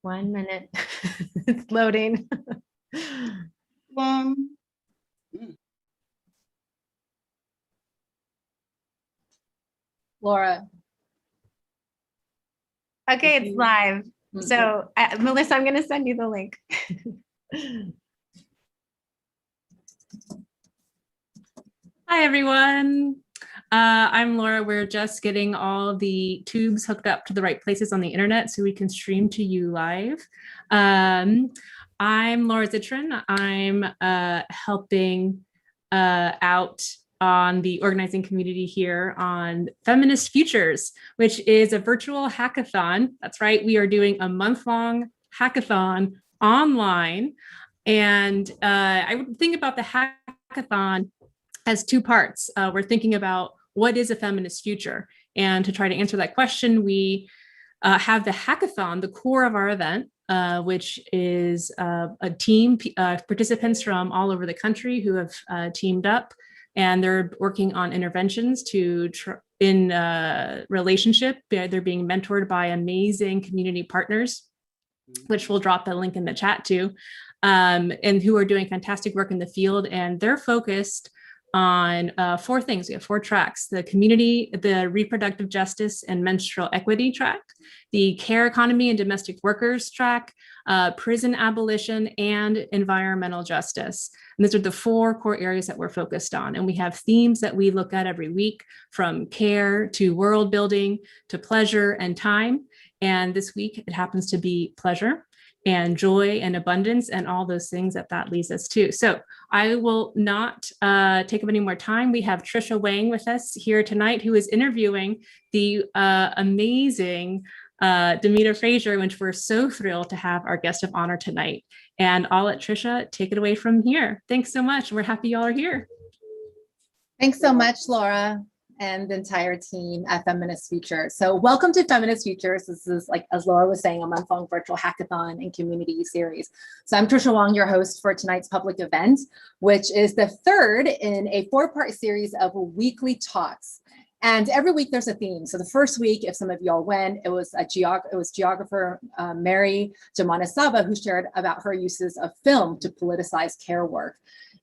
1 minute. It's loading. Laura. Okay, it's live. So Melissa, I'm going to send you the link. Hi, everyone. I'm Laura. We're just getting all the tubes hooked up to the right places on the internet so we can stream to you live. I'm Laura Zitron. I'm helping out on the organizing community here on Feminist Futures, which is a virtual hackathon. That's right. We are doing a month-long hackathon online. And I would think about the hackathon as two parts. We're thinking about what is a feminist future? And to try to answer that question, we have the hackathon, the core of our event, which is a team, participants from all over the country who have teamed up, and they're working on interventions to in relationship. They're being mentored by amazing community partners, which we'll drop the link in the chat to, and who are doing fantastic work in the field. And they're focused on four things. We have four tracks: the community, the reproductive justice and menstrual equity track, the care economy and domestic workers track, prison abolition, and environmental justice. And these are the four core areas that we're focused on. And we have themes that we look at every week, from care to world building to pleasure and time. And this week it happens to be pleasure and joy and abundance and all those things that leads us to. So I will not take up any more time. We have Tricia Wang with us here tonight, who is interviewing the amazing Demita Frazier, which we're so thrilled to have our guest of honor tonight. And I'll let Tricia take it away from here. Thanks so much. We're happy y'all are here. Thanks so much, Laura, and the entire team at Feminist Futures. So welcome to Feminist Futures. This is, like as Laura was saying, a month-long virtual hackathon and community series. So I'm Tricia Wang, your host for tonight's public event, which is the third in a four-part series of weekly talks. And every week there's a theme. So the first week, if some of y'all went, it was geographer Mary Jamanasaba, who shared about her uses of film to politicize care work.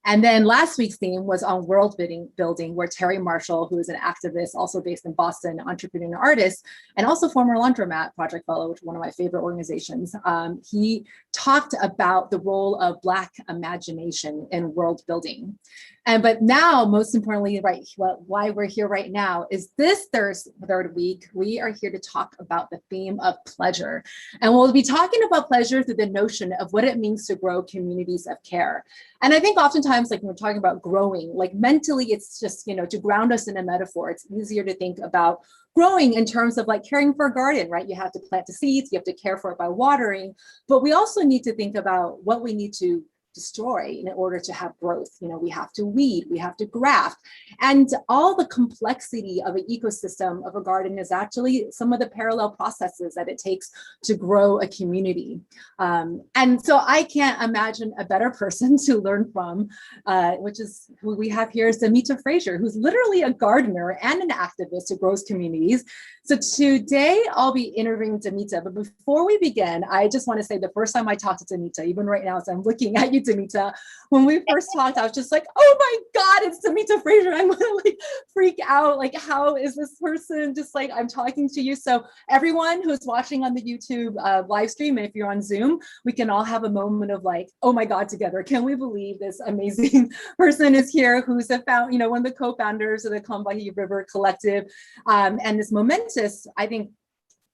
And then last week's theme was on world building, where Terry Marshall, who is an activist, also based in Boston, entrepreneur and artist, and also former Laundromat Project Fellow, which is one of my favorite organizations, he talked about the role of Black imagination in world building. But now, most importantly, right, why we're here right now is this third week, we are here to talk about the theme of pleasure. And we'll be talking about pleasure through the notion of what it means to grow communities of care. And I think oftentimes, like when we're talking about growing, like mentally, it's just, to ground us in a metaphor, it's easier to think about growing in terms of like caring for a garden, right? You have to plant the seeds, you have to care for it by watering, but we also need to think about what we need to destroy in order to have growth. We have to weed, we have to graft, and all the complexity of an ecosystem of a garden is actually some of the parallel processes that it takes to grow a community. And so I can't imagine a better person to learn from, which is who we have here is Demita Frazier, who's literally a gardener and an activist who grows communities. So today I'll be interviewing Demita, but before we begin, I just want to say the first time I talked to Demita, even right now as I'm looking at you, Demita, when we first talked, I was just like, oh my God, it's Demita Frazier. I'm gonna like freak out. Like, how is this person just like, I'm talking to you. So everyone who's watching on the YouTube live stream, and if you're on Zoom, we can all have a moment of like, oh my God, together. Can we believe this amazing person is here who's one of the co-founders of the Combahee River Collective, and this momentous, I think,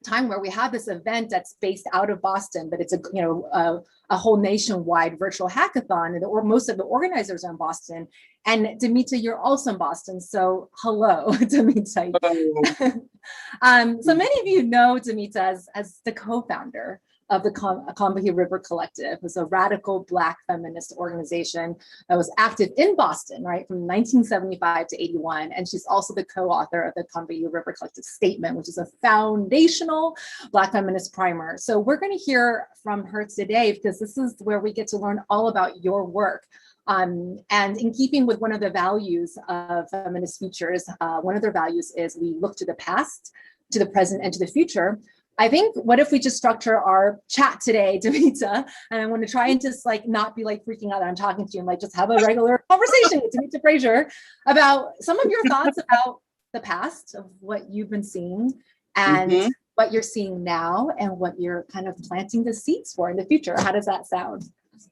time where we have this event that's based out of Boston, but it's a whole nationwide virtual hackathon, and most of the organizers are in Boston. And Demita, you're also in Boston, so hello, Demita. Hello. So many of you know Demita as the co-founder of the Combahee River Collective. Was a radical Black feminist organization that was active in Boston, right, from 1975 to 81. And she's also the co-author of the Combahee River Collective Statement, which is a foundational Black feminist primer. So we're going to hear from her today, because this is where we get to learn all about your work. And in keeping with one of the values of Feminist Futures, one of their values is we look to the past, to the present, and to the future, I think what if we just structure our chat today, Demita, and I'm going to try and just like not be like freaking out that I'm talking to you and like just have a regular conversation with Demita Frazier about some of your thoughts about the past of what you've been seeing and what you're seeing now and what you're kind of planting the seeds for in the future. How does that sound?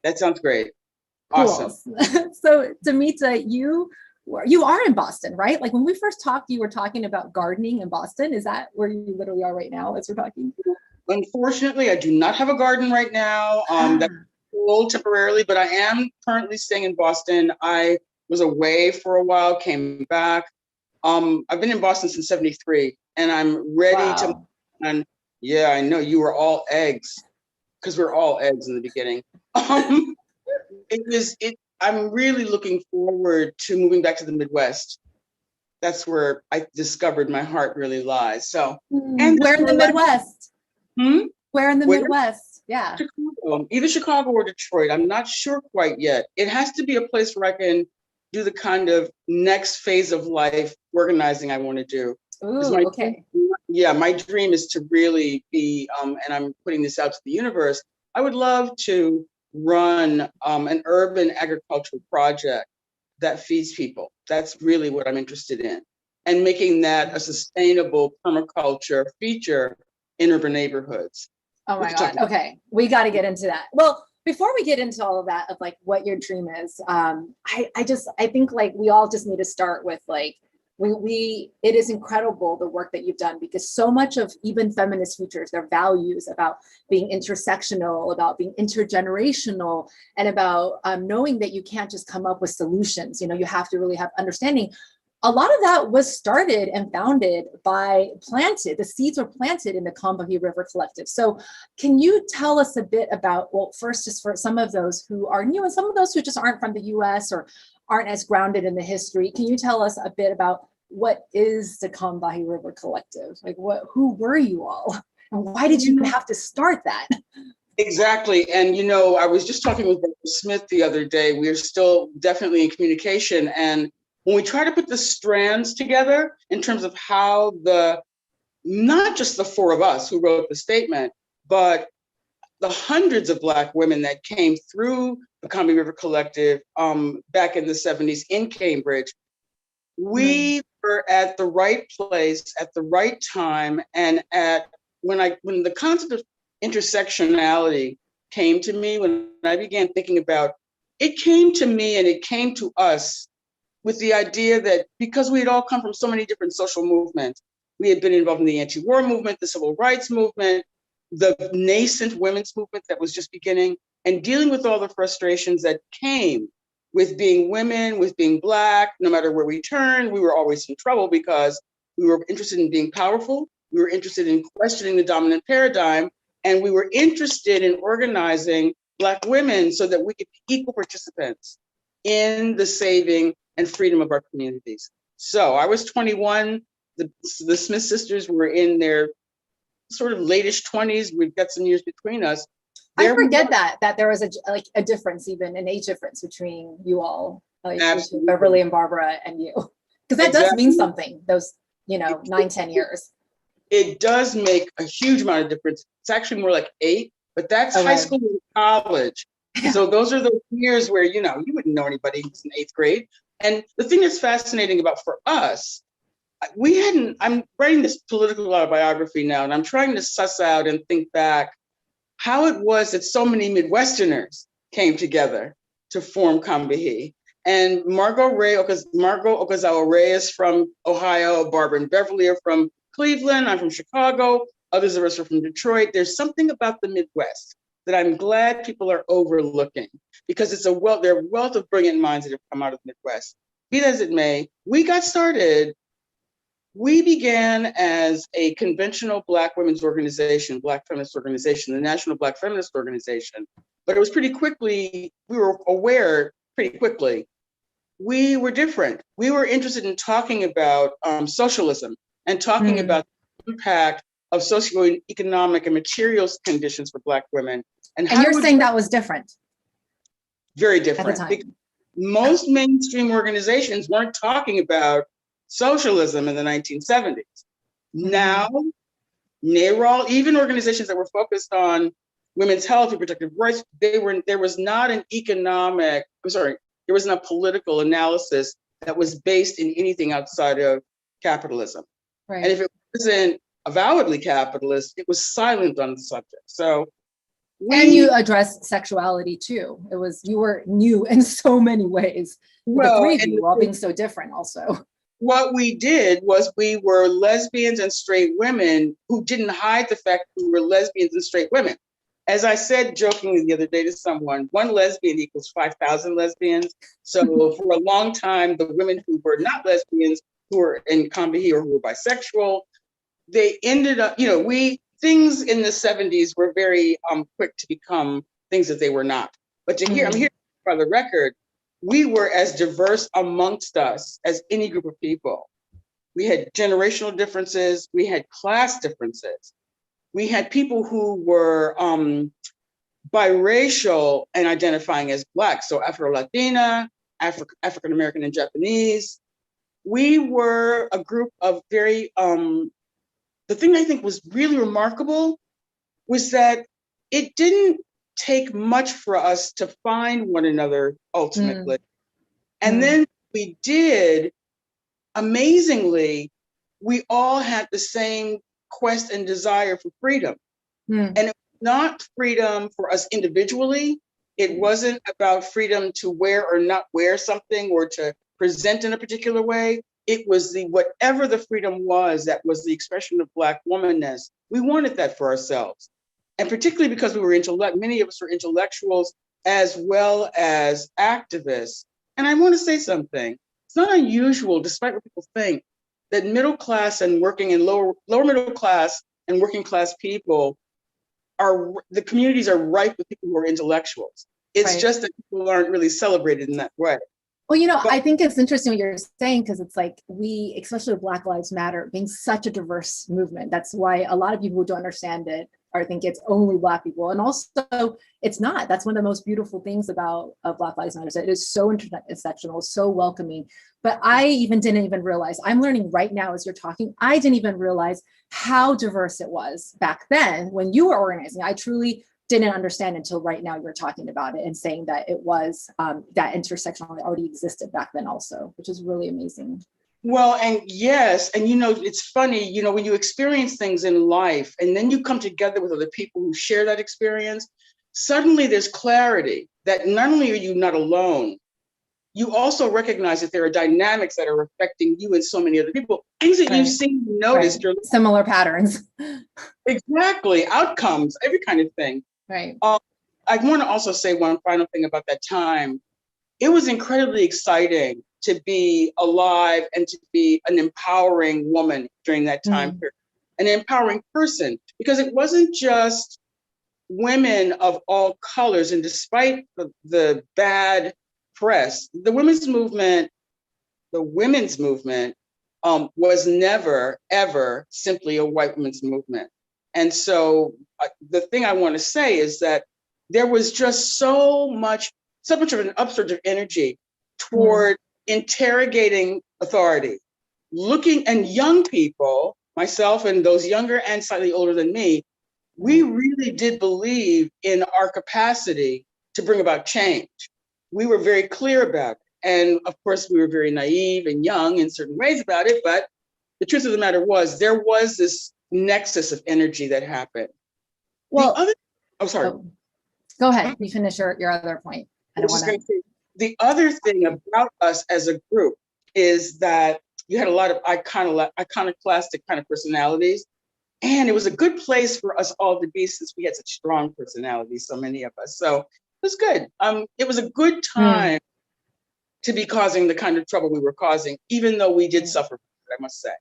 That sounds great. Cool. Awesome. So Demita, you are in Boston, right? Like when we first talked, you were talking about gardening in Boston. Is that where you literally are right now as we're talking? Unfortunately, I do not have a garden right now. That's a little temporarily, but I am currently staying in Boston. I was away for a while, came back. I've been in Boston since '73, and I'm ready to. And yeah, I know you were all eggs, because we're all eggs in the beginning. I'm really looking forward to moving back to the Midwest. That's where I discovered my heart really lies. So, and where in the Midwest? Where in the Where? Midwest? Yeah. Chicago, either Chicago or Detroit. I'm not sure quite yet. It has to be a place where I can do the kind of next phase of life organizing I want to do. Ooh, okay. Yeah, my dream is to really be, and I'm putting this out to the universe, I would love to run an urban agricultural project that feeds people. That's really what I'm interested in. And making that a sustainable permaculture feature in urban neighborhoods. Oh my God. Okay. We got to get into that. Well, before we get into all of that of like what your dream is, I think like we all just need to start with like, it is incredible the work that you've done, because so much of even feminist futures, their values about being intersectional, about being intergenerational, and about knowing that you can't just come up with solutions. You know, you have to really have understanding. A lot of that was started and founded the seeds were planted in the Combahee River Collective. So can you tell us a bit about, well, first, just for some of those who are new and some of those who just aren't from the US or aren't as grounded in the history, can you tell us a bit about what is the Combahee River Collective? Like who were you all? And why did you even have to start that? Exactly. And, you know, I was just talking with Dr. Smith the other day. We're still definitely in communication. And when we try to put the strands together in terms of how not just the four of us who wrote the statement, but the hundreds of Black women that came through the Combahee River Collective back in the 70s in Cambridge, we were at the right place at the right time. And when the concept of intersectionality came to me, when I began thinking about it, came to me and it came to us with the idea that because we had all come from so many different social movements, we had been involved in the anti-war movement, the civil rights movement, the nascent women's movement that was just beginning, and dealing with all the frustrations that came with being women, with being Black. No matter where we turned, we were always in trouble because we were interested in being powerful, we were interested in questioning the dominant paradigm, and we were interested in organizing Black women so that we could be equal participants in the saving and freedom of our communities. So I was 21, the Smith sisters were in their sort of late-ish 20s. We've got some years between us. I forget that there was a difference, even an age difference between you all, like between Beverly and Barbara and you, because that does mean something, those 9-10 years. It does make a huge amount of difference. It's actually more like 8, but that's high school and college. So those are those years where, you wouldn't know anybody who's in 8th grade. And the thing that's fascinating about for us, I'm writing this political autobiography now, and I'm trying to suss out and think back how it was that so many Midwesterners came together to form Combahee. And Margot Okazawa Ray is from Ohio, Barbara and Beverly are from Cleveland, I'm from Chicago, others of us are from Detroit. There's something about the Midwest that I'm glad people are overlooking, because there are a wealth of brilliant minds that have come out of the Midwest. Be that as it may, we began as a conventional Black women's organization, Black feminist organization, the National Black Feminist Organization. But it was we were aware pretty quickly, we were different. We were interested in talking about socialism and talking about the impact of socioeconomic and material conditions for Black women. And you're saying that was different? Very different. At the time. Most mainstream organizations weren't talking about socialism in the 1970s. Now NARAL, even organizations that were focused on women's health, reproductive rights, there was not an there wasn't a political analysis that was based in anything outside of capitalism. Right. And if it wasn't avowedly capitalist, it was silent on the subject. So and you addressed sexuality too. You were new in so many ways. Well, the three of you all being so different also. What we did was we were lesbians and straight women who didn't hide the fact that we were lesbians and straight women. As I said jokingly the other day to someone, one lesbian equals 5,000 lesbians. So for a long time, the women who were not lesbians, who were in Combahee or who were bisexual, they ended up, things in the 70s were very quick to become things that they were not. But I'm here for the record, we were as diverse amongst us as any group of people. We had generational differences, we had class differences. We had people who were biracial and identifying as Black, so Afro-Latina, African-American and Japanese. We were a group of very, the thing I think was really remarkable was that it didn't take much for us to find one another ultimately. And then we did, amazingly, we all had the same quest and desire for freedom. And it was not freedom for us individually. It wasn't about freedom to wear or not wear something or to present in a particular way. It was whatever the freedom was, that was the expression of Black womanness. We wanted that for ourselves. And particularly because we were many of us were intellectuals as well as activists. And I want to say something. It's not unusual, despite what people think, that middle class and working in lower middle class and working class people the communities are ripe with people who are intellectuals. It's just that people aren't really celebrated in that way. Well, I think it's interesting what you're saying, because it's like especially Black Lives Matter, being such a diverse movement. That's why a lot of people who don't understand it think it's only Black people. And also it's not. That's one of the most beautiful things about Black Lives Matter. It is so intersectional, so welcoming. But I didn't even realize, I'm learning right now as you're talking, I didn't even realize how diverse it was back then when you were organizing. I truly didn't understand until right now you're talking about it and saying that it was that intersectionality already existed back then also, which is really amazing. Well, and yes, and it's funny, when you experience things in life and then you come together with other people who share that experience, suddenly there's clarity that not only are you not alone, you also recognize that there are dynamics that are affecting you and so many other people, things that you've seen, noticed. Similar patterns. Exactly, outcomes, every kind of thing. Right. I want to also say one final thing about that time. It was incredibly exciting to be alive and to be an empowering woman during that time period, an empowering person, because it wasn't just women of all colors. And despite the bad press, the women's movement was never, ever simply a white women's movement. And so the thing I want to say is that there was just so much of an upsurge of energy toward interrogating authority, and young people, myself and those younger and slightly older than me, we really did believe in our capacity to bring about change. We were very clear about it. And of course, we were very naive and young in certain ways about it. But the truth of the matter was, there was this nexus of energy that happened. Well, go ahead. You finish your other point. The other thing about us as a group is that you had a lot of iconoclastic kind of personalities. And it was a good place for us all to be, since we had such strong personalities, so many of us. So it was good. It was a good time to be causing the kind of trouble we were causing, even though we did suffer, I must say.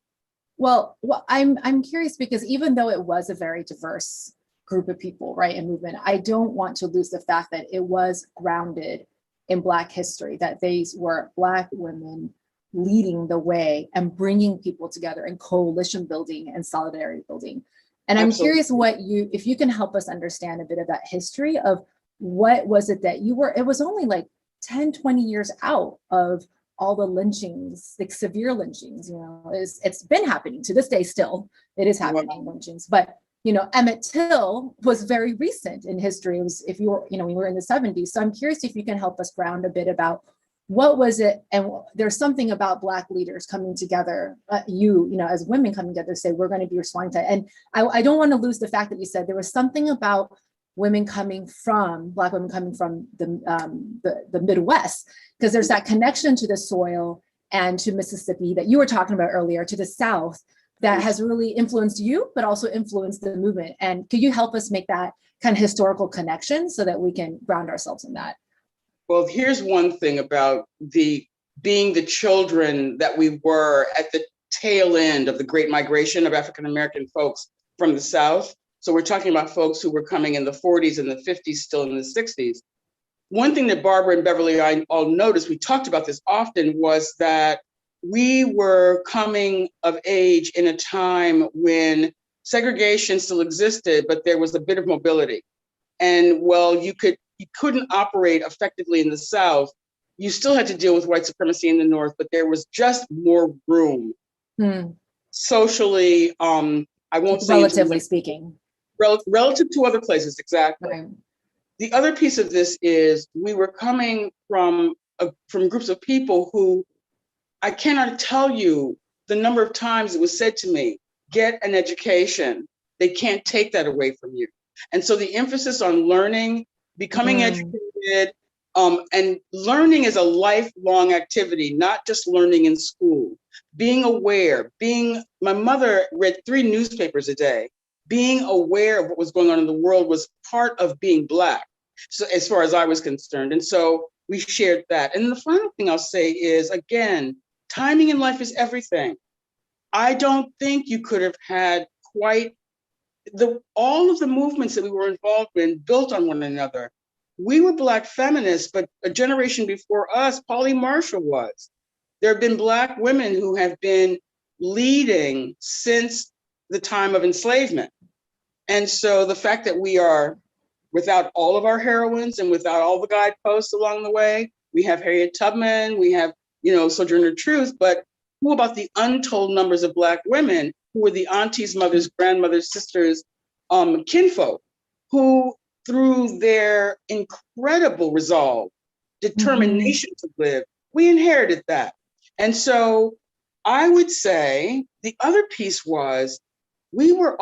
Well, I'm curious, because even though it was a very diverse group of people, right, and movement, I don't want to lose the fact that it was grounded in Black history, that these were Black women leading the way and bringing people together and coalition building and solidarity building. And I'm curious if you can help us understand a bit of that history of what was it that it was only like 10, 20 years out of all the lynchings, like severe lynchings, it's been happening to this day still. It is happening, lynchings. But, Emmett Till was very recent in history. It was, if you were, we were in the 70s. So I'm curious if you can help us ground a bit about what was it, and there's something about Black leaders coming together, as women coming together, say, we're going to be responding to it. And I don't want to lose the fact that you said there was something about Black women coming from the Midwest, because there's that connection to the soil and to Mississippi that you were talking about earlier, to the South, that has really influenced you, but also influenced the movement. And could you help us make that kind of historical connection so that we can ground ourselves in that? Well, here's one thing about being the children that we were at the tail end of the Great Migration of African-American folks from the South. So we're talking about folks who were coming in the 40s and the 50s, still in the 60s. One thing that Barbara and Beverly and I all noticed, we talked about this often, was that we were coming of age in a time when segregation still existed, but there was a bit of mobility. And while you couldn't operate effectively in the South, you still had to deal with white supremacy in the North, but there was just more room. Socially, I won't say relatively speaking. Relative to other places, exactly. Right. The other piece of this is we were coming from groups of people who, I cannot tell you the number of times it was said to me, get an education. They can't take that away from you. And so the emphasis on learning, becoming educated, and learning is a lifelong activity, not just learning in school. Being aware, my mother read 3 newspapers a day. Being aware of what was going on in the world was part of being Black, so as far as I was concerned. And so we shared that. And the final thing I'll say is, again, timing in life is everything. I don't think you could have had quite all of the movements that we were involved in built on one another. We were Black feminists, but a generation before us, Polly Marshall was. There have been Black women who have been leading since the time of enslavement. And so the fact that we are without all of our heroines and without all the guideposts along the way, we have Harriet Tubman, we have, Sojourner Truth, but who about the untold numbers of Black women who were the aunties, mothers, grandmothers, sisters, kinfolk, who through their incredible resolve, determination to live, we inherited that. And so I would say the other piece was we were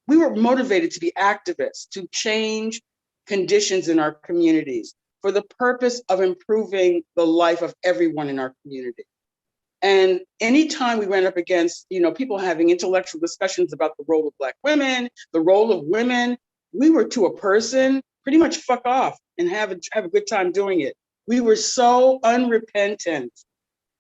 motivated to be activists, to change conditions in our communities for the purpose of improving the life of everyone in our community. And anytime we ran up against, people having intellectual discussions about the role of Black women, the role of women, we were to a person pretty much fuck off and have a good time doing it. We were so unrepentant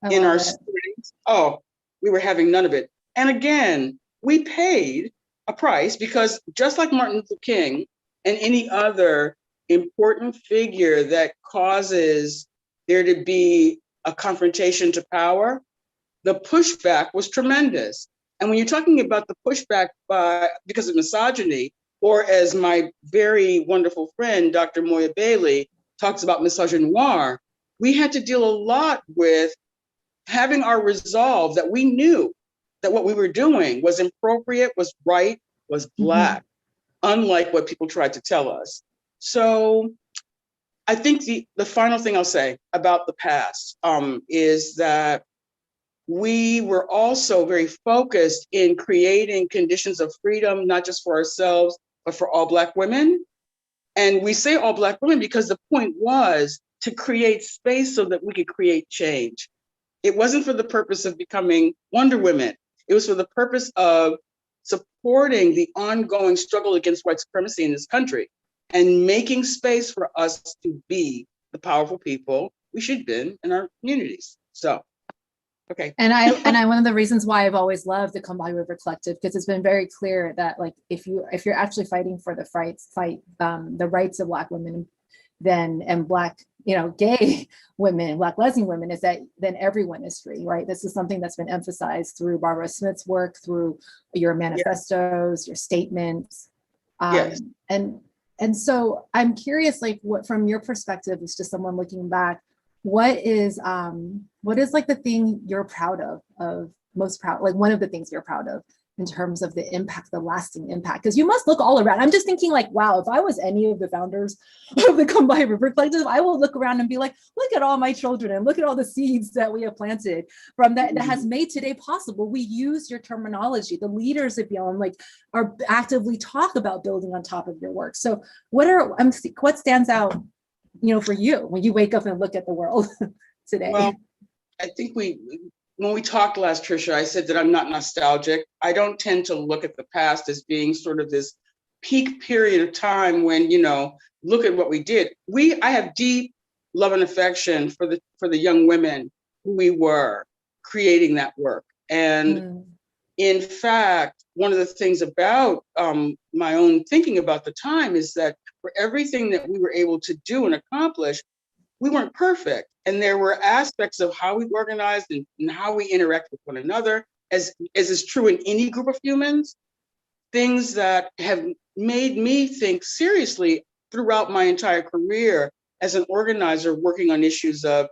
in our stories. Oh, we were having none of it. And again, we paid a price because just like Martin Luther King and any other important figure that causes there to be a confrontation to power, the pushback was tremendous. And when you're talking about the pushback because of misogyny, or as my very wonderful friend, Dr. Moya Bailey, talks about misogynoir, we had to deal a lot with having our resolve that we knew that what we were doing was appropriate, was right, was Black, unlike what people tried to tell us. So I think the final thing I'll say about the past is that we were also very focused in creating conditions of freedom, not just for ourselves, but for all Black women. And we say all Black women because the point was to create space so that we could create change. It wasn't for the purpose of becoming Wonder Women. It was for the purpose of supporting the ongoing struggle against white supremacy in this country and making space for us to be the powerful people we should have been in our communities. So, okay. And I one of the reasons why I've always loved the Combahee River Collective, because it's been very clear that like if you're actually fighting for the the rights of Black women, and Black, gay women, Black lesbian women, is that then everyone is free, right? This is something that's been emphasized through Barbara Smith's work, through your manifestos, your statements. And so I'm curious, like, what from your perspective, as just someone looking back, what is like the thing you're proud of most proud, like one of the things you're proud of in terms of the impact, the lasting impact? Because you must look all around. I'm just thinking like, wow, if I was any of the founders of the Combahee River Collective, I will look around and be like, look at all my children and look at all the seeds that we have planted from that has made today possible. We use your terminology. The leaders of Beyond like are actively talk about building on top of your work. So what stands out, for you when you wake up and look at the world today? Well, I think when we talked last, Tricia, I said that I'm not nostalgic. I don't tend to look at the past as being sort of this peak period of time when, look at what we did. I have deep love and affection for the young women who we were creating that work. And in fact, one of the things about my own thinking about the time is that for everything that we were able to do and accomplish, we weren't perfect. And there were aspects of how we organized and how we interact with one another, as is true in any group of humans, things that have made me think seriously throughout my entire career as an organizer working on issues of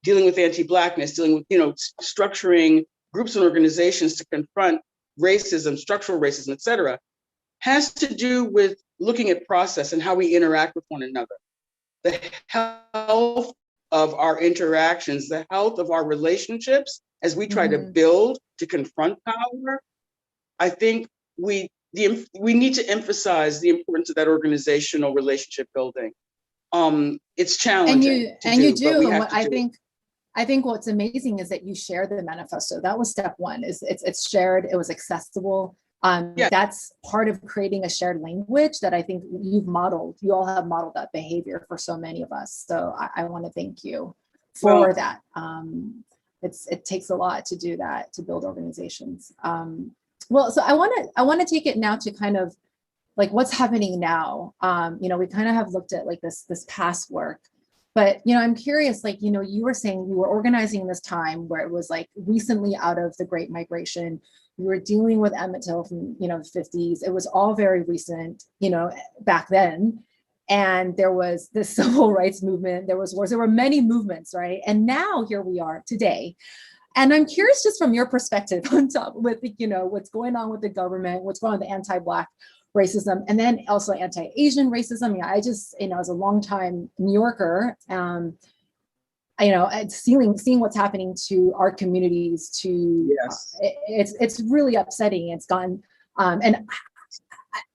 dealing with anti-Blackness, dealing with, structuring groups and organizations to confront racism, structural racism, et cetera, has to do with looking at process and how we interact with one another. The health of our interactions, the health of our relationships as we try to build, to confront power. I think we need to emphasize the importance of that organizational relationship building. It's challenging. I think what's amazing is that you share the manifesto. That was step one. It's shared. It was accessible. That's part of creating a shared language that I think you've modeled. You all have modeled that behavior for so many of us. So I want to thank you for that. It takes a lot to do that, to build organizations. So I want to take it now to kind of like what's happening now. We kind of have looked at like this past work, but I'm curious, like, you were saying you were organizing this time where it was like recently out of the Great Migration. We were dealing with Emmett Till from, the 50s. It was all very recent, back then. And there was the civil rights movement, there was wars, there were many movements, right? And now here we are today. And I'm curious just from your perspective on top with, what's going on with the government, what's going on with the anti-Black racism, and then also anti-Asian racism. I just, as a longtime New Yorker, seeing what's happening to our communities, it's really upsetting. It's gone,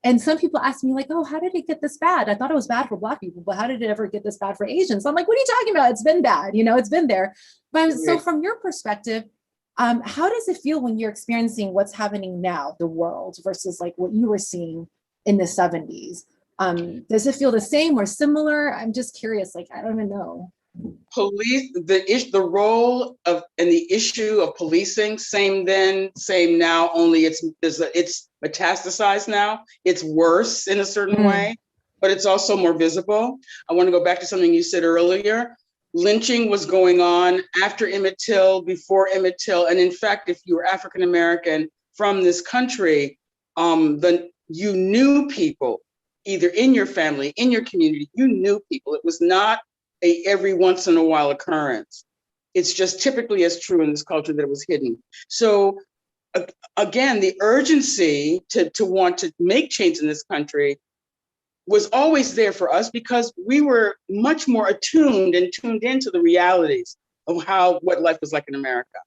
and some people ask me like, oh, how did it get this bad? I thought it was bad for Black people, but how did it ever get this bad for Asians? So I'm like, what are you talking about? It's been bad, it's been there. But so from your perspective, how does it feel when you're experiencing what's happening now, the world, versus like what you were seeing in the 70s? Does it feel the same or similar? I'm just curious, like, I don't even know. Police, the role of and the issue of policing, same then, same now, only it's metastasized now. It's worse in a certain way, but it's also more visible. I want to go back to something you said earlier. Lynching was going on after Emmett Till, before Emmett Till. And in fact, if you were African American from this country, then you knew people, either in your family, in your community, you knew people. It was not a every once in a while occurrence. It's just typically as true in this culture that it was hidden. So again, the urgency to want to make change in this country was always there for us because we were much more attuned and tuned into the realities of what life was like in America.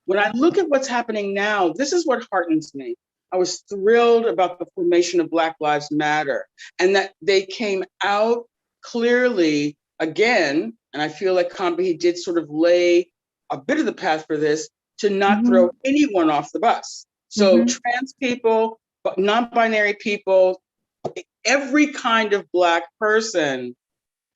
When I look at what's happening now, this is what heartens me. I was thrilled about the formation of Black Lives Matter and that they came out clearly again, and I feel like Combahee did sort of lay a bit of the path for this, to not throw anyone off the bus. So trans people, non-binary people, every kind of Black person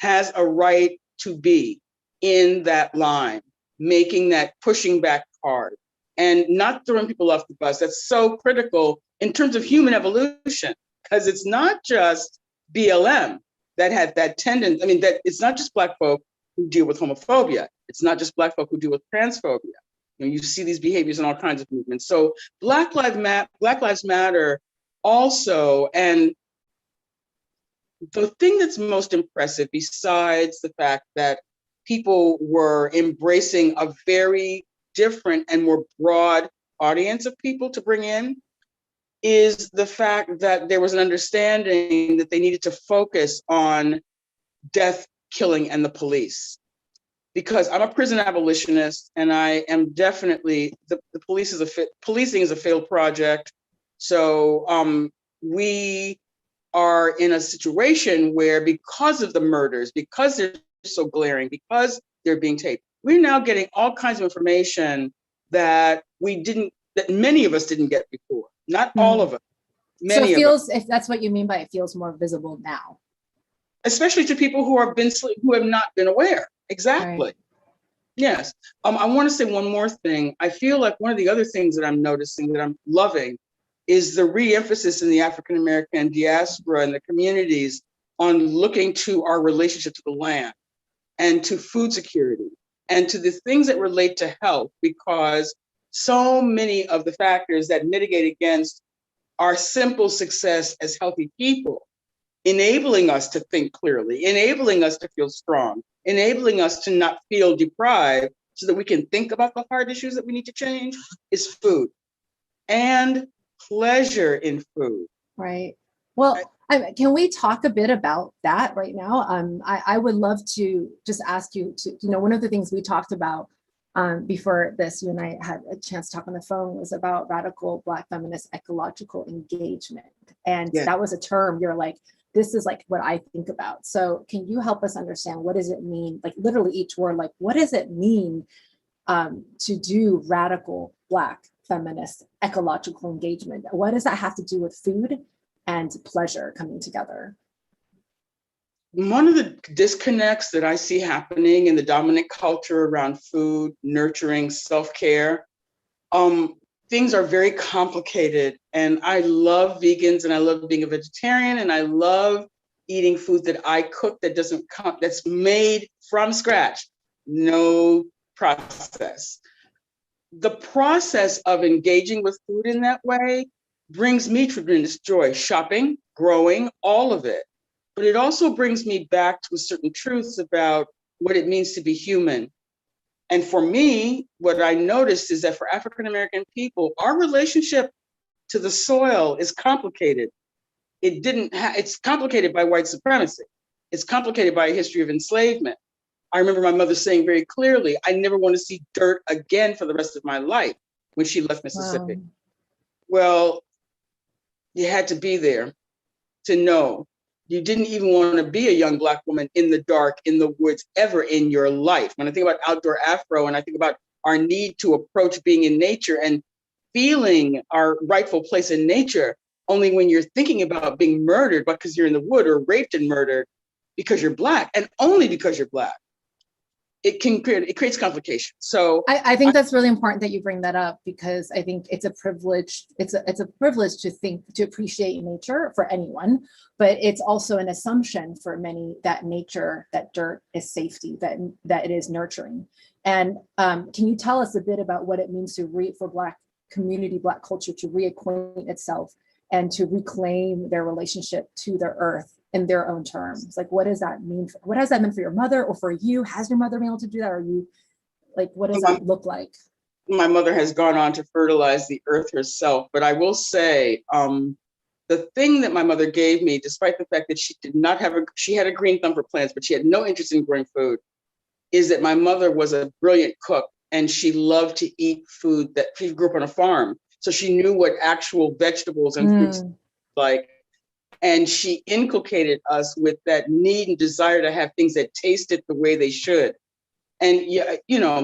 has a right to be in that line, making that pushing back card and not throwing people off the bus. That's so critical in terms of human evolution, because it's not just BLM that had that tendency. I mean, that it's not just Black folk who deal with homophobia. It's not just Black folk who deal with transphobia. You see these behaviors in all kinds of movements. So Black Lives Matter also, and the thing that's most impressive, besides the fact that people were embracing a very different and more broad audience of people to bring in, is the fact that there was an understanding that they needed to focus on death, killing, and the police. Because I'm a prison abolitionist, and I am definitely, the policing is a failed project. So we are in a situation where, because of the murders, because they're so glaring, because they're being taped, we're now getting all kinds of information that many of us didn't get before. Not all of us, many so it of us. feels, if that's what you mean by it feels more visible now. Especially to people who have not been aware. Exactly. Right. Yes. I want to say one more thing. I feel like one of the other things that I'm noticing that I'm loving is the re-emphasis in the African American diaspora and the communities on looking to our relationship to the land and to food security and to the things that relate to health, because so many of the factors that mitigate against our simple success as healthy people, enabling us to think clearly, enabling us to feel strong, enabling us to not feel deprived so that we can think about the hard issues that we need to change, is food and pleasure in food. Right. Well, can we talk a bit about that right now? I would love to just ask you to, one of the things we talked about before this, you and I had a chance to talk on the phone, was about radical Black feminist ecological engagement. And that was a term you're like, this is like what I think about. So can you help us understand, what does it mean? Like literally each word, like what does it mean to do radical Black feminist ecological engagement? What does that have to do with food and pleasure coming together? One of the disconnects that I see happening in the dominant culture around food, nurturing, self-care, things are very complicated. And I love vegans, and I love being a vegetarian, and I love eating food that I cook that's made from scratch, no process. The process of engaging with food in that way brings me tremendous joy. Shopping, growing, all of it. But it also brings me back to a certain truths about what it means to be human. And for me, what I noticed is that for African American people, our relationship to the soil is complicated. It's complicated by white supremacy. It's complicated by a history of enslavement. I remember my mother saying very clearly, I never want to see dirt again for the rest of my life, when she left Mississippi. Wow. Well, you had to be there to know. You didn't even want to be a young Black woman in the dark, in the woods, ever in your life. When I think about outdoor Afro, and I think about our need to approach being in nature and feeling our rightful place in nature, only when you're thinking about being murdered because you're in the wood, or raped and murdered because you're Black, and only because you're Black, it creates complications. So I think that's really important that you bring that up, because I think it's a privilege. It's a privilege to appreciate nature for anyone, but it's also an assumption for many that nature, that dirt is safety, that it is nurturing. And can you tell us a bit about what it means for Black community, Black culture to reacquaint itself and to reclaim their relationship to their earth in their own terms? Like, what does that mean? What has that meant for your mother, or for you? Has your mother been able to do that? Or you, like, what does that look like? My mother has gone on to fertilize the earth herself, but I will say, the thing that my mother gave me, despite the fact that she had a green thumb for plants, but she had no interest in growing food, is that my mother was a brilliant cook, and she loved to eat food that she grew up on a farm. So she knew what actual vegetables and fruits like. And she inculcated us with that need and desire to have things that tasted the way they should. And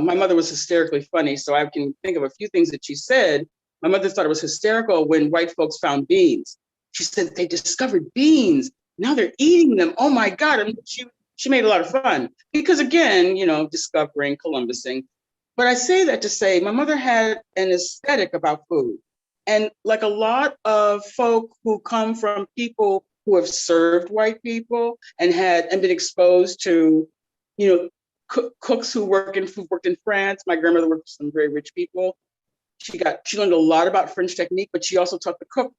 my mother was hysterically funny, so I can think of a few things that she said. My mother thought it was hysterical when white folks found beans. She said, they discovered beans. Now they're eating them. Oh my God. I mean, she made a lot of fun because, again, discovering, Columbusing. But I say that to say my mother had an aesthetic about food. And like a lot of folk who come from people who have served white people and been exposed to, cooks who worked in France. My grandmother worked with some very rich people. She learned a lot about French technique, but she also taught the cook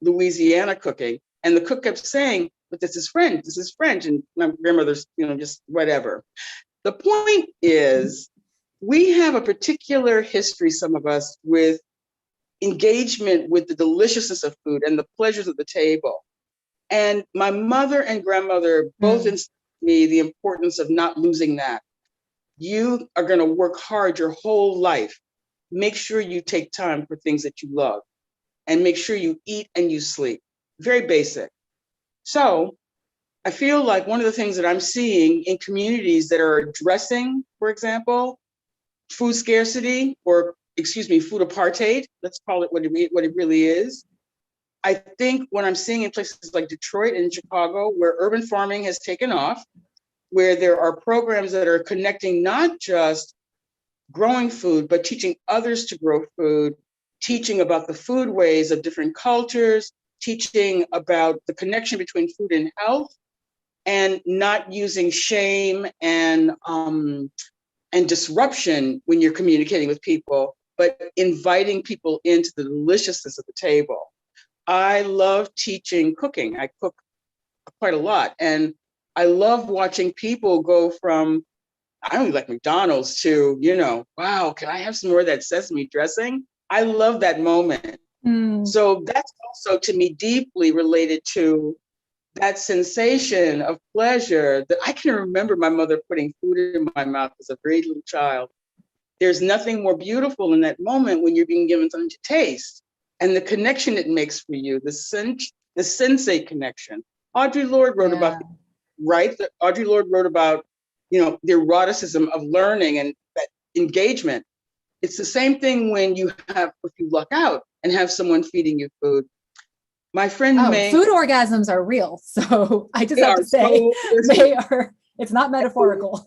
Louisiana cooking. And the cook kept saying, but this is French. And my grandmother's, just whatever. The point is, we have a particular history, some of us, with engagement with the deliciousness of food and the pleasures of the table. And my mother and grandmother both instilled in me the importance of not losing that. You are going to work hard your whole life. Make sure you take time for things that you love, and make sure you eat and you sleep. Very basic. So I feel like one of the things that I'm seeing in communities that are addressing, for example, food scarcity, or food apartheid, let's call it what it really is. I think what I'm seeing in places like Detroit and Chicago, where urban farming has taken off, where there are programs that are connecting not just growing food, but teaching others to grow food, teaching about the food ways of different cultures, teaching about the connection between food and health, and not using shame and disruption when you're communicating with people, but inviting people into the deliciousness of the table. I love teaching cooking. I cook quite a lot. And I love watching people go from, I don't like McDonald's, to, wow, can I have some more of that sesame dressing? I love that moment. So that's also, to me, deeply related to that sensation of pleasure that I can remember my mother putting food in my mouth as a very little child. There's nothing more beautiful in that moment when you're being given something to taste and the connection it makes for you, the sensate connection. Audre Lorde wrote about, right? Audre Lorde wrote about, the eroticism of learning and that engagement. It's the same thing when if you luck out and have someone feeding you food. My friend May. Food orgasms are real. So I just have to say, they are, it's not metaphorical.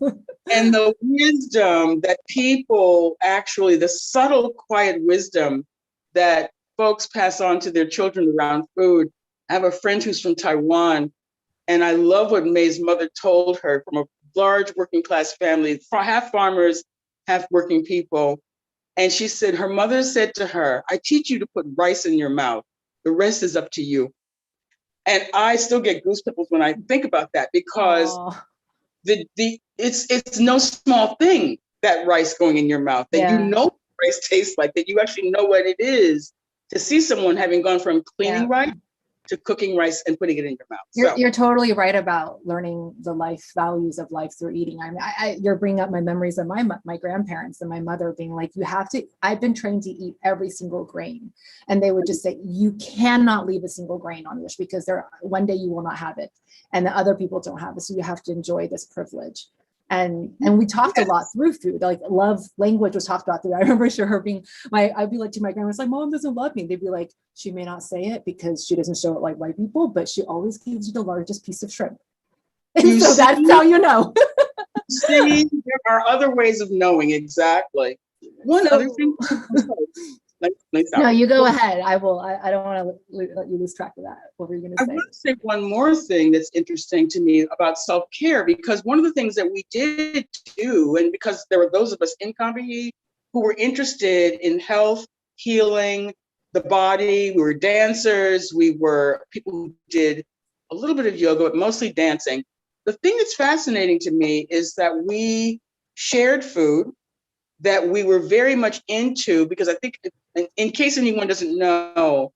And the wisdom that people actually, the subtle, quiet wisdom that folks pass on to their children around food. I have a friend who's from Taiwan, and I love what May's mother told her, from a large working class family, half farmers, half working people. And she said, her mother said to her, I teach you to put rice in your mouth. The rest is up to you. And I still get goosebumps when I think about that, because it's no small thing, that rice going in your mouth, that you know what rice tastes like, that you actually know what it is, to see someone having gone from cleaning rice to cooking rice and putting it in your mouth. You're totally right about learning the life values of life through eating. I mean, you're bringing up my memories of my grandparents and my mother being like, I've been trained to eat every single grain. And they would just say, you cannot leave a single grain on yours, because one day you will not have it. And the other people don't have it. So you have to enjoy this privilege. And we talked a lot through food, like love language was talked about through. I remember her being I'd be like to my grandma, it's like, Mom doesn't love me. They'd be like, she may not say it because she doesn't show it like white people, but she always gives you the largest piece of shrimp. And so that's how you know. See, there are other ways of knowing. Exactly. Other thing. No, you go ahead. I will. I don't want to let you lose track of that. What were you going to say? I want to say one more thing that's interesting to me about self-care, because one of the things that we did do, and because there were those of us in Combahee who were interested in health, healing, the body, we were dancers, we were people who did a little bit of yoga, but mostly dancing. The thing that's fascinating to me is that we shared food that we were very much into, because I think, in case anyone doesn't know,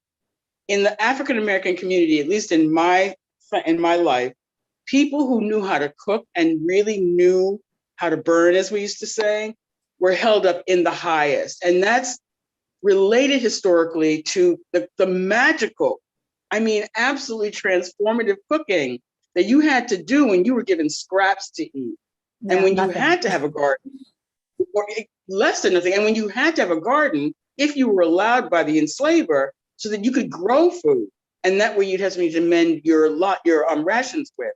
in the African-American community, at least in my life, people who knew how to cook and really knew how to burn, as we used to say, were held up in the highest. And that's related historically to the magical, absolutely transformative cooking that you had to do when you were given scraps to eat. And when you had to have a garden, or less than nothing. And when you had to have a garden, if you were allowed by the enslaver, so that you could grow food, and that way you'd have something to mend your rations with.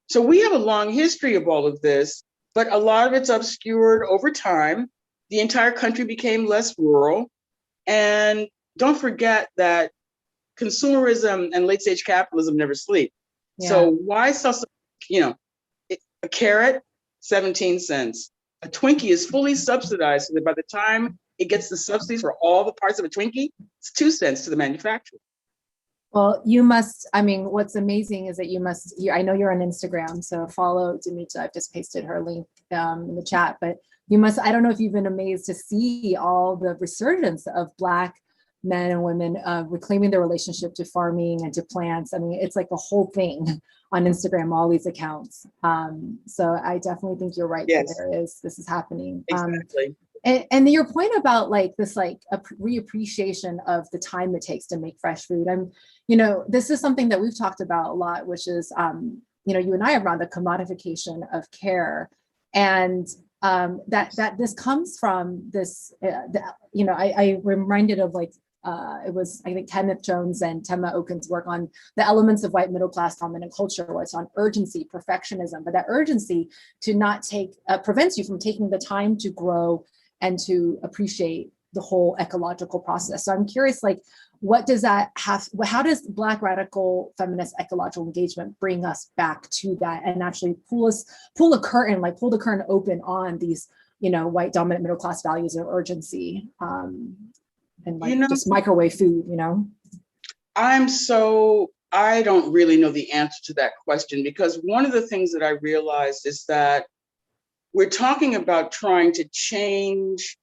So we have a long history of all of this, but a lot of it's obscured over time. The entire country became less rural, and don't forget that consumerism and late stage capitalism never sleep. Yeah. So why sell? A carrot, 17 cents. A Twinkie is fully subsidized, so that by the time it gets the subsidies for all the parts of a Twinkie, it's 2 cents to the manufacturer. Well, you must, I mean, what's amazing is that I know you're on Instagram, so follow Demita. I've just pasted her link in the chat, but I don't know if you've been amazed to see all the resurgence of Black men and women reclaiming their relationship to farming and to plants. I mean, it's like a whole thing on Instagram, all these accounts. So I definitely think you're right that this is happening. Exactly. And your point about like this, like a reappreciation of the time it takes to make fresh food. This is something that we've talked about a lot, which is, you and I are around the commodification of care, and that this comes from this. I reminded of like it was, I think, Kenneth Jones and Tema Okun's work on the elements of white middle class dominant culture, where it's on urgency, perfectionism, but that urgency to not take prevents you from taking the time to grow and to appreciate the whole ecological process. So I'm curious, like, what does that have, how does Black radical feminist ecological engagement bring us back to that and actually pull the curtain open on these, white dominant middle class values of urgency and like just microwave food, I don't really know the answer to that question, because one of the things that I realized is that we're talking about trying to change,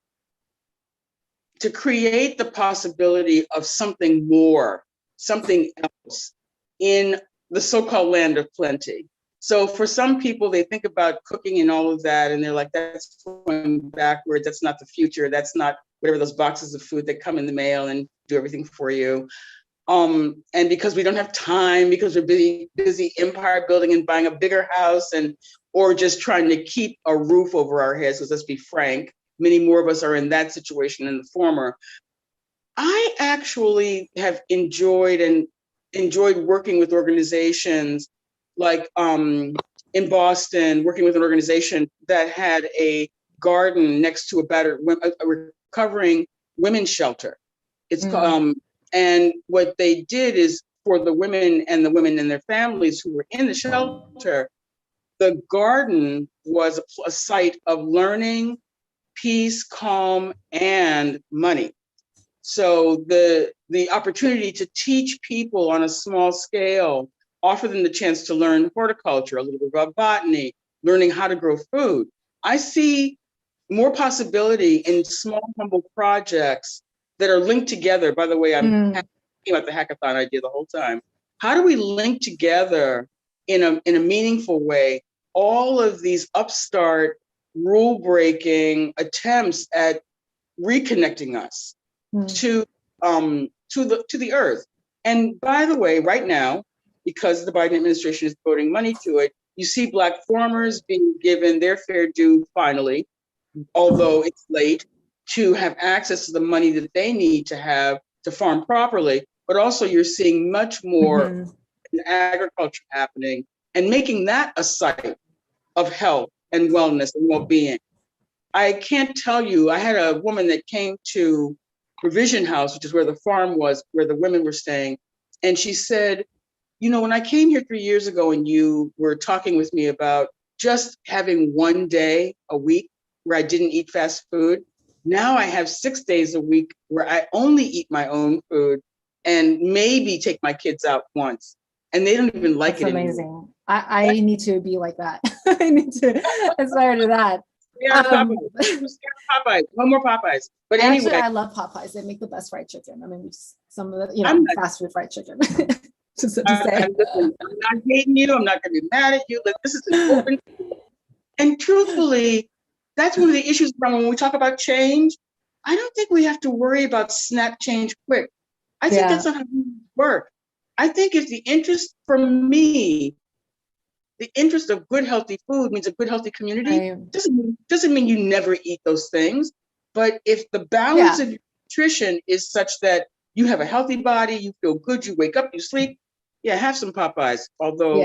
to create the possibility of something more, something else in the so-called land of plenty. So for some people, they think about cooking and all of that, and they're like, that's going backwards. That's not the future. That's not whatever those boxes of food that come in the mail and do everything for you. And because we don't have time, because we're busy empire building and buying a bigger house, or just trying to keep a roof over our heads, because let's be frank, many more of us are in that situation than the former. I actually have enjoyed working with organizations like in Boston, working with an organization that had a garden next to a recovering women's shelter. It's and what they did is, for the women and their families who were in the shelter, the garden was a site of learning, peace, calm, and money. So the opportunity to teach people on a small scale, offer them the chance to learn horticulture, a little bit about botany, learning how to grow food. I see more possibility in small, humble projects that are linked together. By the way, I'm talking about the hackathon idea the whole time. How do we link together in a meaningful way all of these upstart, rule-breaking attempts at reconnecting us to the earth? And by the way, right now, because the Biden administration is devoting money to it, you see Black farmers being given their fair due finally, although it's late, to have access to the money that they need to have to farm properly. But also you're seeing much more in agriculture happening, and making that a site of health and wellness and well-being. I can't tell you, I had a woman that came to Provision House, which is where the farm was, where the women were staying. And she said, when I came here 3 years ago and you were talking with me about just having one day a week where I didn't eat fast food, now I have 6 days a week where I only eat my own food and maybe take my kids out once. And they don't even like it amazing anymore. I need to be like that. I need to aspire to that. Popeyes. No more Popeyes. But anyway, actually, I love Popeyes. They make the best fried chicken. I mean, some of the fast food fried chicken. Just to say. I'm not hating you. I'm not going to be mad at you. But this is an open. And truthfully, that's one of the issues when we talk about change. I don't think we have to worry about snap change quick. I think that's not how we work. I think if the interest, for me, the interest of good, healthy food means a good, healthy community. Doesn't mean you never eat those things. But if the balance of your nutrition is such that you have a healthy body, you feel good, you wake up, you sleep, have some Popeyes. Although,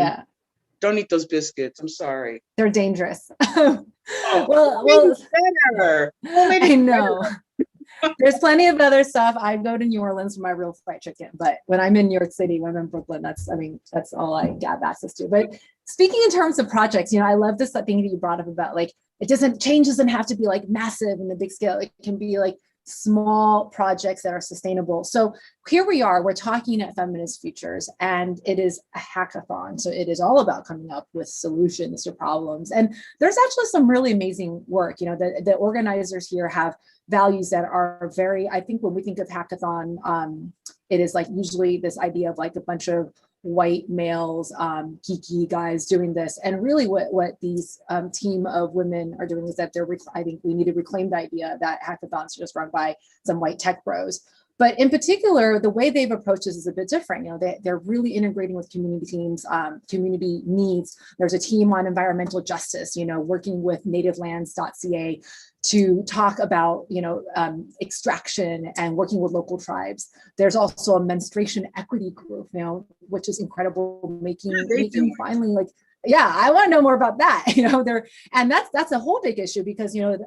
don't eat those biscuits. I'm sorry. They're dangerous. Well, better. I know. There's plenty of other stuff. I go to New Orleans for my real fried chicken, but when I'm in New York City, when I'm in Brooklyn, that's all I have access to. But speaking in terms of projects, I love this thing that you brought up about like, change doesn't have to be like massive in the big scale. It can be like small projects that are sustainable. So here we are, we're talking at Feminist Futures, and it is a hackathon. So it is all about coming up with solutions to problems. And there's actually some really amazing work. You know, the organizers here have values that are very, I think when we think of hackathon, it is like usually this idea of like a bunch of white males, geeky guys doing this. And really what these team of women are doing is that I think we need to reclaim the idea that hackathons are just run by some white tech bros. But in particular, the way they've approached this is a bit different. You know, they're really integrating with community teams, community needs. There's a team on environmental justice, you know, working with nativelands.ca to talk about, you know, extraction and working with local tribes. There's also a menstruation equity group, you know, which is incredible, making finally like, yeah, I want to know more about that. You know, and that's a whole big issue because, you know,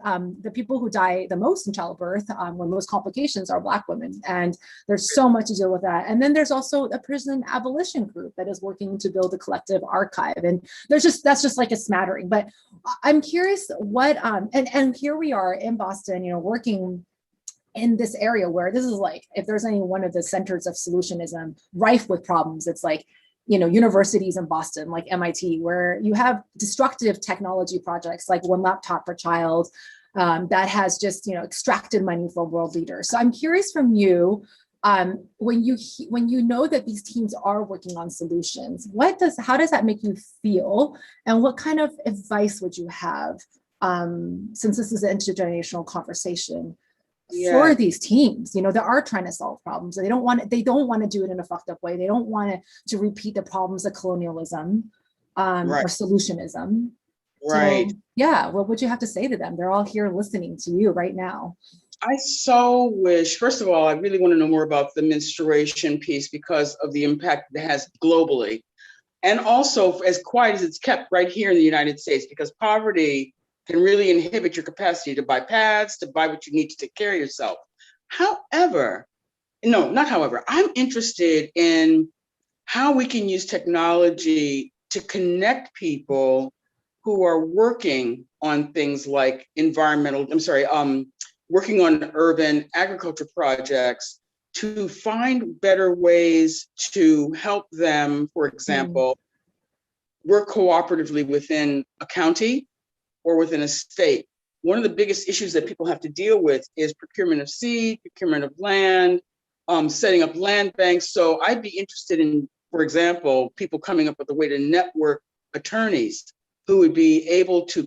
the people who die the most in childbirth, when most complications are Black women, and there's so much to deal with that. And then there's also a prison abolition group that is working to build a collective archive, and that's just like a smattering. But I'm curious what and here we are in Boston, you know, working in this area where this is like, if there's any one of the centers of solutionism rife with problems, it's like, you know, universities in Boston, like MIT, where you have destructive technology projects like One Laptop per Child that has just, you know, extracted money from world leaders. So I'm curious from you, when you know that these teams are working on solutions, how does that make you feel? And what kind of advice would you have, since this is an intergenerational conversation, for these teams, you know, that are trying to solve problems? They don't want to do it in a fucked up way. They don't want to repeat the problems of colonialism or solutionism. Right. So, yeah, what would you have to say to them? They're all here listening to you right now. I so wish, first of all, I really want to know more about the menstruation piece because of the impact it has globally. And also as quiet as it's kept right here in the United States, because poverty can really inhibit your capacity to buy pads, to buy what you need to take care of yourself. However, I'm interested in how we can use technology to connect people who are working on things like working on urban agriculture projects to find better ways to help them, for example, work cooperatively within a county or within a state. One of the biggest issues that people have to deal with is procurement of seed, procurement of land, setting up land banks. So I'd be interested in, for example, people coming up with a way to network attorneys who would be able to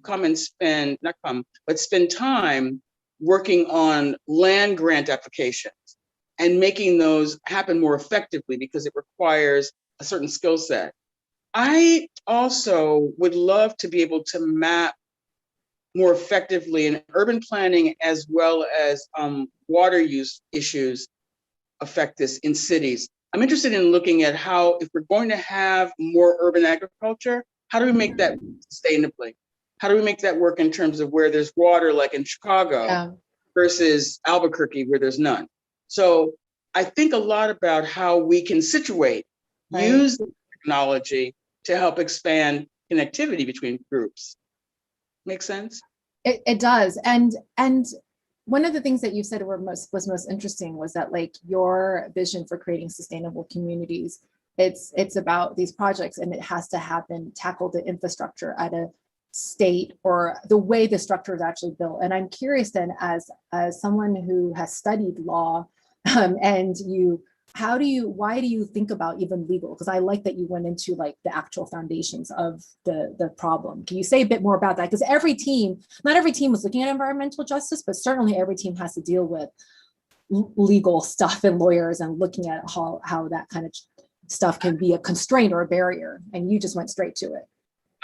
spend time working on land grant applications and making those happen more effectively because it requires a certain skill set. I also would love to be able to map more effectively in urban planning as well as water use issues affect this in cities. I'm interested in looking at how, if we're going to have more urban agriculture, how do we make that sustainably? How do we make that work in terms of where there's water, like in Chicago, versus Albuquerque, where there's none? So I think a lot about how we can use technology to help expand connectivity between groups. Make sense? It does. And one of the things that you said was most interesting was that, like, your vision for creating sustainable communities, it's about these projects, and it has to tackle the infrastructure at a state or the way the structure is actually built. And I'm curious then, as someone who has studied law, and why do you think about even legal? Because I like that you went into like the actual foundations of the problem. Can you say a bit more about that? Because not every team was looking at environmental justice, but certainly every team has to deal with legal stuff and lawyers and looking at how that kind of stuff can be a constraint or a barrier. And you just went straight to it.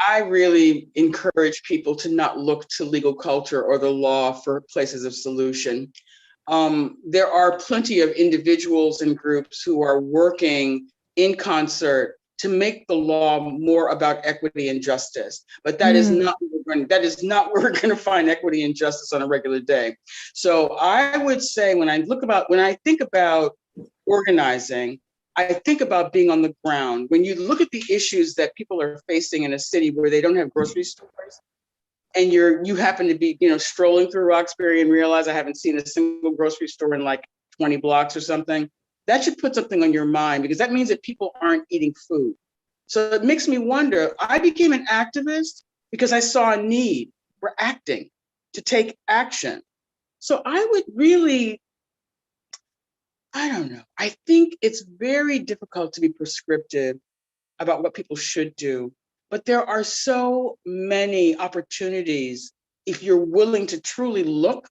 I really encourage people to not look to legal culture or the law for places of solution. There are plenty of individuals and groups who are working in concert to make the law more about equity and justice, but that is not where we're going to find equity and justice on a regular day. So I would say when I think about organizing, I think about being on the ground. When you look at the issues that people are facing in a city where they don't have grocery stores, and you happen to be, strolling through Roxbury and realize I haven't seen a single grocery store in like 20 blocks or something, that should put something on your mind, because that means that people aren't eating food. So it makes me wonder, I became an activist because I saw a need for acting, to take action. So I would really, I don't know. I think it's very difficult to be prescriptive about what people should do, but there are so many opportunities, if you're willing to truly look,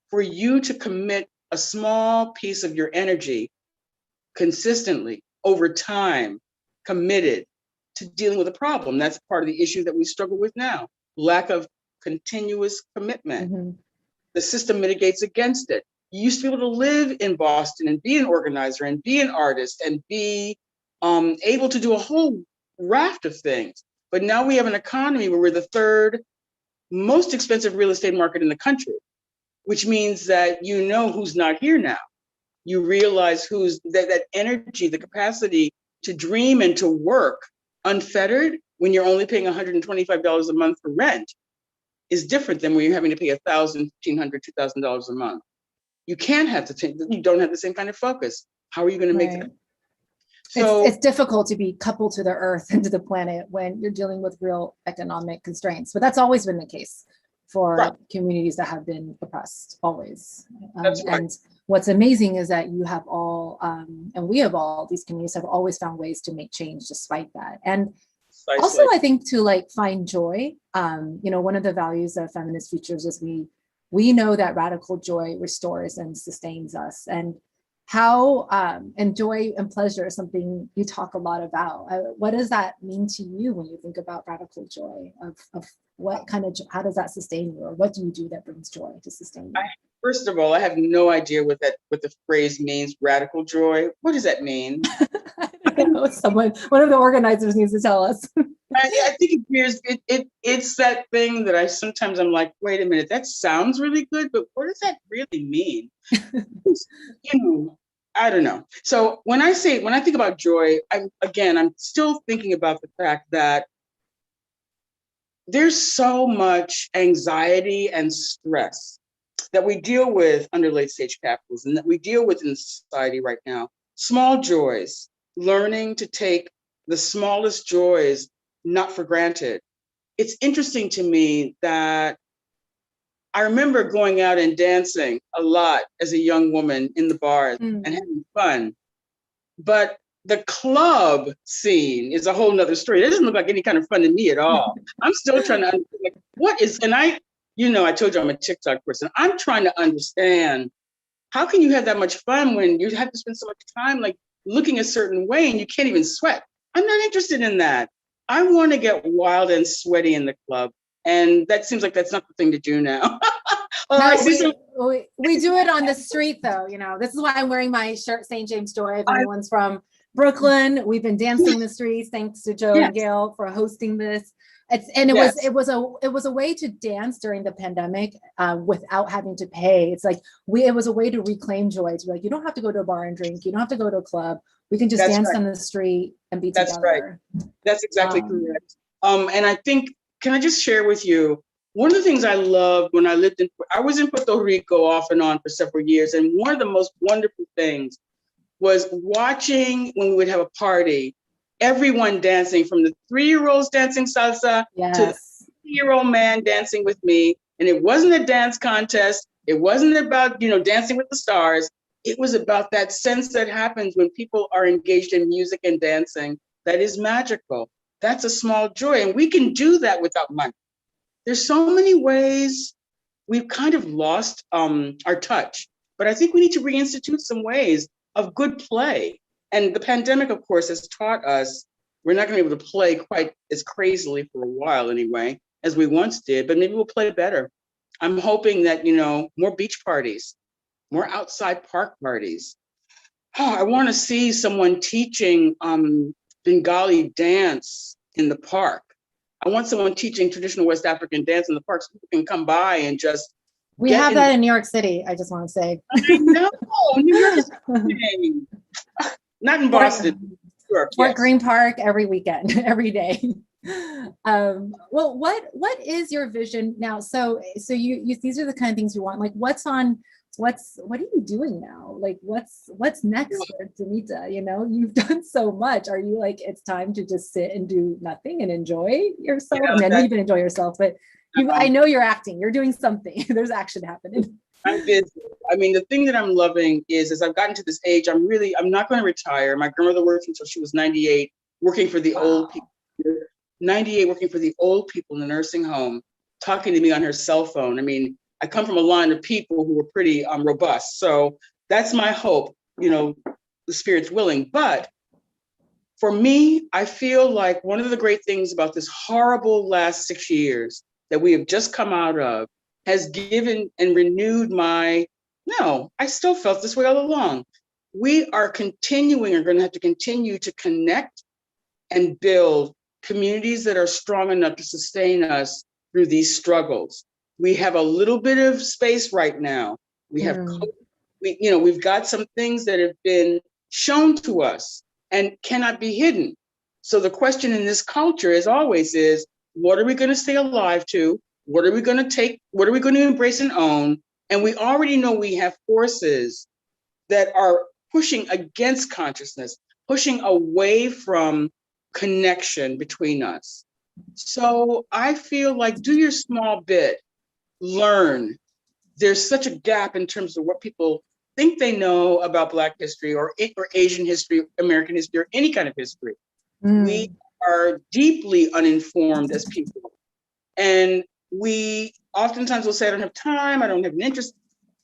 for you to commit a small piece of your energy consistently over time, committed to dealing with a problem. That's part of the issue that we struggle with now, lack of continuous commitment. Mm-hmm. The system mitigates against it. You used to be able to live in Boston and be an organizer and be an artist and be able to do a whole raft of things. But now we have an economy where we're the third most expensive real estate market in the country, which means that who's not here now. You realize who's that energy, the capacity to dream and to work unfettered when you're only paying $125 a month for rent is different than when you're having to pay $1,000, $1,500, $2,000 a month. You can't have you don't have the same kind of focus. How are you going to make that? So it's difficult to be coupled to the earth and to the planet when you're dealing with real economic constraints, but that's always been the case for communities that have been oppressed, always. That's right. And what's amazing is that you have all, and we have all, these communities have always found ways to make change despite that. And also, I think to find joy, one of the values of Feminist Futures is we know that radical joy restores and sustains us. And how and joy and pleasure is something you talk a lot about. What does that mean to you when you think about radical joy? Of what kind of, how does that sustain you, or what do you do that brings joy to sustain you? First of all, I have no idea what the phrase means, radical joy. What does that mean? I don't know. One of the organizers needs to tell us. I think it's that thing that I'm like, wait a minute, that sounds really good, but what does that really mean? I don't know. So when I think about joy, I'm still thinking about the fact that there's so much anxiety and stress that we deal with under late stage capitalism, that we deal with in society right now. Small joys, learning to take the smallest joys not for granted. It's interesting to me that I remember going out and dancing a lot as a young woman in the bars and having fun. But the club scene is a whole nother story. It doesn't look like any kind of fun to me at all. I'm still trying to understand what is, and I told you I'm a TikTok person. I'm trying to understand, how can you have that much fun when you have to spend so much time looking a certain way and you can't even sweat? I'm not interested in that. I want to get wild and sweaty in the club. And that seems like that's not the thing to do now. We do it on the street though. This is why I'm wearing my shirt, St. James Joy. If anyone's from Brooklyn, we've been dancing the streets. Thanks to Joe and Gail for hosting this. It was a way to dance during the pandemic without having to pay. It's like it was a way to reclaim joy. To be like, you don't have to go to a bar and drink. You don't have to go to a club. We can just dance on the street and be together. That's right. That's exactly correct. And I think, can I just share with you, one of the things I loved when I was in Puerto Rico off and on for several years. And one of the most wonderful things was watching when we would have a party, everyone dancing, from the 3-year-olds dancing salsa to the 3-year-old man dancing with me. And it wasn't a dance contest. It wasn't about, dancing with the stars. It was about that sense that happens when people are engaged in music and dancing. That is magical. That's a small joy. And we can do that without money. There's so many ways we've kind of lost our touch, but I think we need to reinstitute some ways of good play. And the pandemic, of course, has taught us we're not going to be able to play quite as crazily for a while anyway, as we once did, but maybe we'll play better. I'm hoping that, more beach parties, more outside park parties. I want to see someone teaching Bengali dance in the park. I want someone teaching traditional West African dance in the park so people can come by and just. We have that in New York City, I just want to say. I know, New York is not in Boston. Fort Green Park every weekend, every day. Well, what is your vision now? So you these are the kind of things you want. Like, what are you doing now? Like, what's next for Demita? You know, you've done so much. Are you like, it's time to just sit and do nothing and enjoy yourself? I mean, I know you can enjoy yourself, but I know you're acting. You're doing something. There's action happening. I'm busy. I mean, the thing that I'm loving is, as I've gotten to this age, I'm not going to retire. My grandmother worked until she was 98, working for the old people. 98, working for the old people in the nursing home, talking to me on her cell phone. I mean, I come from a line of people who were pretty robust. So that's my hope, you know, the spirit's willing. But for me, I feel like one of the great things about this horrible last 6 years that we have just come out of has given and renewed no, I still felt this way all along. We are going to have to continue to connect and build communities that are strong enough to sustain us through these struggles. We have a little bit of space right now. We have, we've got some things that have been shown to us and cannot be hidden. So the question in this culture is always what are we going to stay alive to? What are we going to take? What are we going to embrace and own? And we already know we have forces that are pushing against consciousness, pushing away from connection between us. So I feel like do your small bit, learn. There's such a gap in terms of what people think they know about Black history or Asian history, American history, or any kind of history. We are deeply uninformed as people. And we oftentimes will say, I don't have time, I don't have an interest.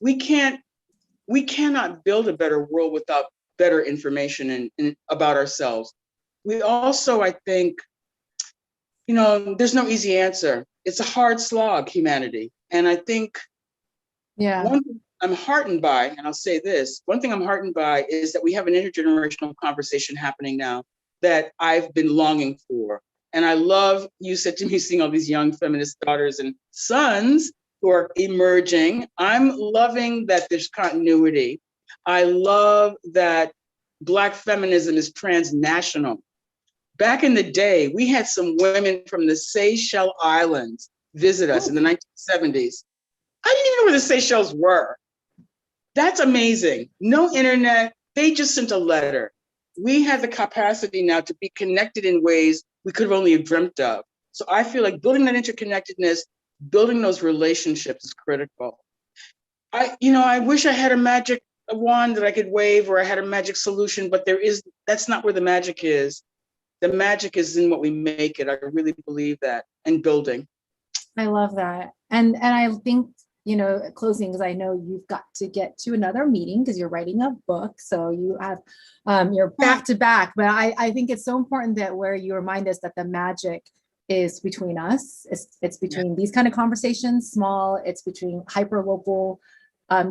We cannot build a better world without better information and about ourselves. We also, I think, there's no easy answer. It's a hard slog, humanity. And I think one thing I'm heartened by, and I'll say this, one thing I'm heartened by is that we have an intergenerational conversation happening now that I've been longing for. And I love, you said to me, seeing all these young feminist daughters and sons who are emerging. I'm loving that there's continuity. I love that Black feminism is transnational. Back in the day, we had some women from the Seychelles Islands visit us in the 1970s. I didn't even know where the Seychelles were. That's amazing. No internet, they just sent a letter. We have the capacity now to be connected in ways we could have only dreamt of. So I feel like building that interconnectedness, building those relationships is critical. I wish I had a magic wand that I could wave, or I had a magic solution, but that's not where the magic is. The magic is in what we make it. I really believe that, and building. I love that. And I think, closing, because I know you've got to get to another meeting because you're writing a book. So you have, you're back to back, but I think it's so important that where you remind us that the magic is between us. It's between these kind of conversations, small, it's between hyper local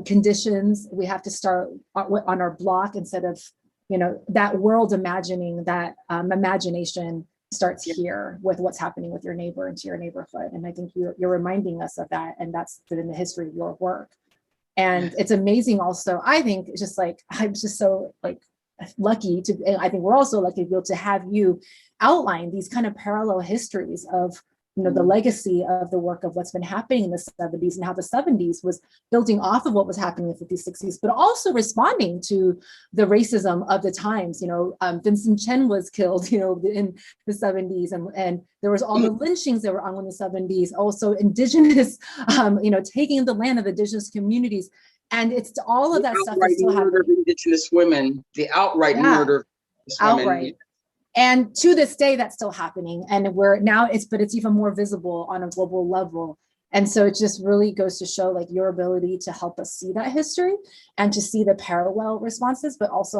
conditions. We have to start on our block instead of, that world imagining, that imagination starts here with what's happening with your neighbor into your neighborhood. And I think you're reminding us of that. And that's in the history of your work. And it's amazing also, I think, just like, I'm just so lucky to, and I think we're also lucky to be able to have you outline these kind of parallel histories of the legacy of the work of what's been happening in the 70s and how the 70s was building off of what was happening in the 50s, 60s, but also responding to the racism of the times. Vincent Chen was killed, in the 70s, and there was all the lynchings that were on in the 70s, also indigenous, taking the land of indigenous communities. And it's all of that stuff is still happening. Murder of indigenous women, the outright murder of indigenous women. And to this day, that's still happening. And but it's even more visible on a global level. And so it just really goes to show your ability to help us see that history and to see the parallel responses, but also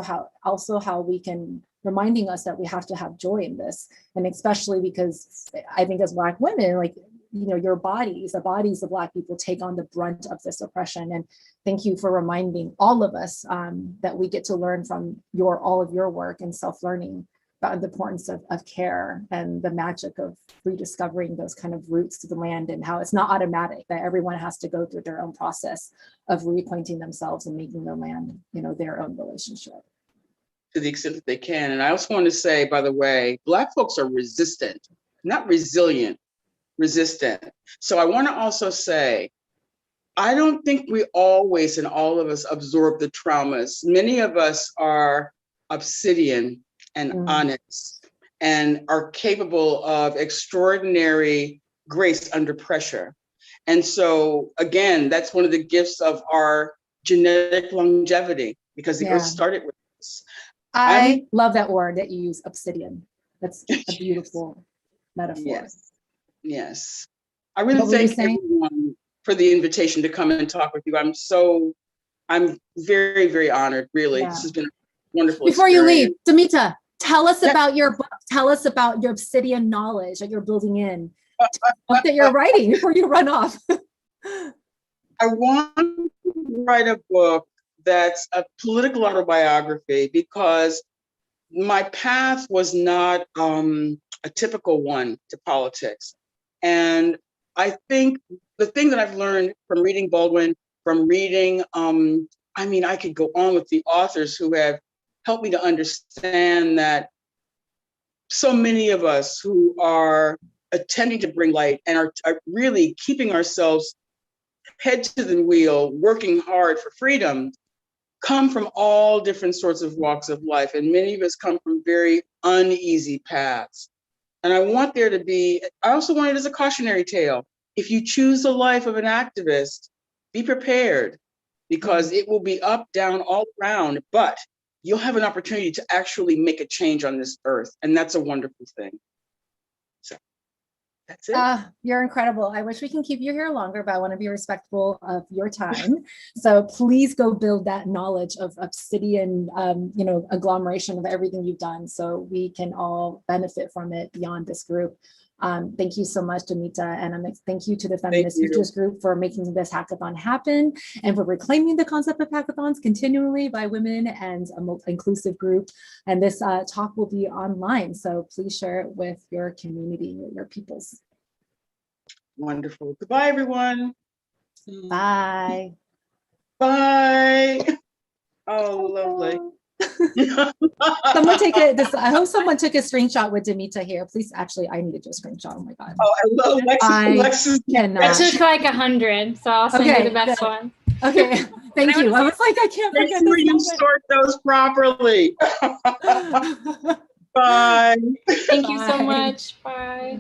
how we can, reminding us that we have to have joy in this. And especially because I think as Black women, your bodies, the bodies of Black people take on the brunt of this oppression. And thank you for reminding all of us that we get to learn from all of your work and self-learning about the importance of care and the magic of rediscovering those kind of roots to the land, and how it's not automatic, that everyone has to go through their own process of reacquainting themselves and making the land, their own relationship. To the extent that they can. And I also want to say, by the way, Black folks are resistant not resilient, resistant. So I want to also say, I don't think we always and all of us absorb the traumas. Many of us are obsidian and honest and are capable of extraordinary grace under pressure. And so again, that's one of the gifts of our genetic longevity, because the earth started with us. I love that word that you use, obsidian. That's a beautiful metaphor. Yes. I really thank everyone for the invitation to come and talk with you. I'm very, very honored, really. This has been a wonderful Before experience. you leave, Demita, tell us about your book. Tell us about your obsidian knowledge that you're building in. Book that you're writing before you run off. I want to write a book that's a political autobiography, because my path was not a typical one to politics. And I think the thing that I've learned from reading Baldwin, from reading, I could go on with the authors who have helped me to understand that so many of us who are attempting to bring light and are really keeping ourselves head to the wheel, working hard for freedom, come from all different sorts of walks of life. And many of us come from very uneasy paths. And I want there to be, I also want it as a cautionary tale. If you choose the life of an activist, be prepared, because it will be up, down, all around, but you'll have an opportunity to actually make a change on this earth. And that's a wonderful thing. So that's it. You're incredible. I wish we can keep you here longer, but I want to be respectful of your time. So please go build that knowledge of obsidian, agglomeration of everything you've done, so we can all benefit from it beyond this group. Thank you so much, Demita, and thank you to the Feminist Futures group for making this hackathon happen and for reclaiming the concept of hackathons continually by women and an inclusive group. And this talk will be online, so please share it with your community, your peoples. Wonderful. Goodbye, everyone. Bye. Bye. Oh, lovely. Someone take it. I hope someone took a screenshot with Demita here. Please, actually, I need to do a screenshot. Oh my God. Oh, I love Lexus. Cannot. I took like 100, so I'll send you the best one. Okay, thank you. I was like, I can't forget Make sure this you moment. sort those properly. Bye. Thank you so Bye. much. Bye.